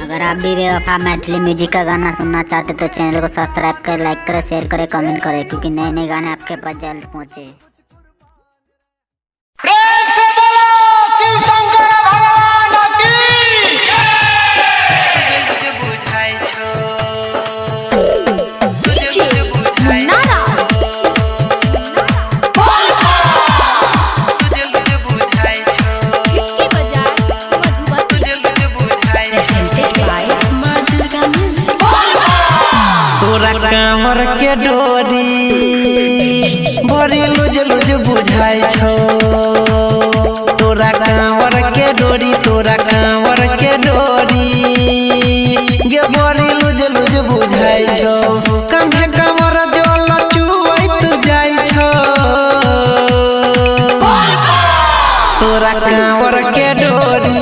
अगर आप भी बेवफा मैथिली म्यूजिक का गाना सुनना चाहते तो चैनल को सब्सक्राइब करें, लाइक करें, शेयर करें, कमेंट करें, क्योंकि नए नए गाने आपके पास जल्द पहुँचे। प्रेम से बोलो शिव शंकर भगवान की तोरा कांवर के डोरी बड़ी लुज लुज बुझाई छो। तोरा कांवर के डोरी, तोरा कांवर के डोरी गे बड़ी लुज लुज बुझाई छो। कंधे कांवर जो लचुआइत जाई छो। तोरा कांवर के डोरी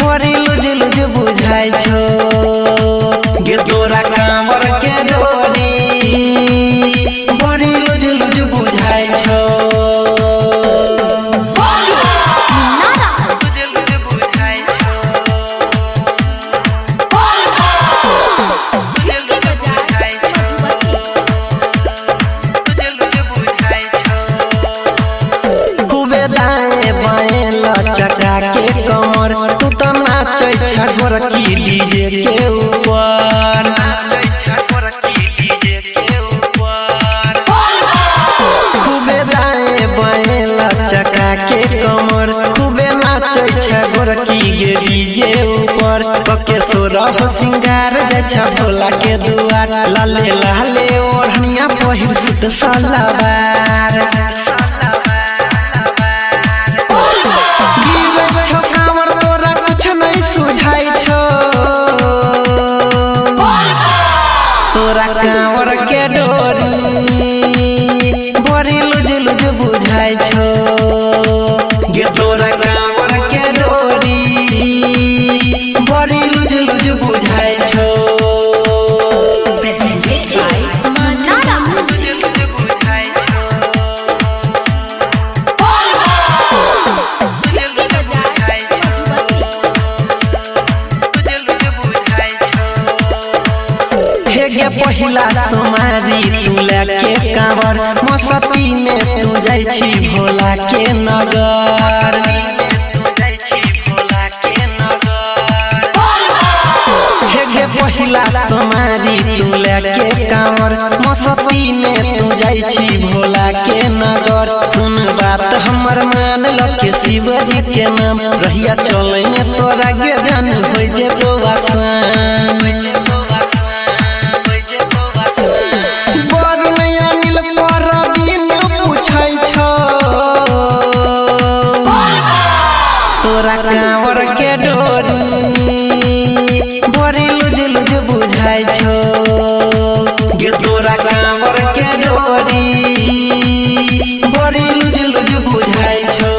बड़ी लुज लुज बुझाई छो। गे तोरा कांवर के डोरी बड़ी लुज लुज बुझाई छो। खूबे दाएं बाएं लचका के कमर, तू तो नाचै छ गोरकी डीजे के ऊपर। खूबे दाएं बाएं लचका के कमर, खूबे नाचै छ गोरकी गे डीजे ऊपर। कके सोरह सिंगार जाइ छ भोला के दुआर, लाले लाले ओढ़निया पहिर सुत सलवार। तोरा कांवर के डोरी बड़ी लुज लुज बुझाई छो। गे तोरा कांवर के डोरी बड़ी लुज लुज बुझाई छो। गे पहिला सोमारी तू लेके कांवर, मस्ती में तू जाइ छी भोला के नगर। गे पहिला सोमारी तू लेके कांवर, मस्ती में तू जाइ छी भोला के नगर। सुन बात हमर मान ल के शिवजी के नाम, रहिया चले में तोरा गे जान होई जे तो आसान। तोरा कांवर के डोरी बड़ी लुज लुज बुझाई छो। गे तोरा कांवर के डोरी बड़ी लुज लुज बुझाई छो।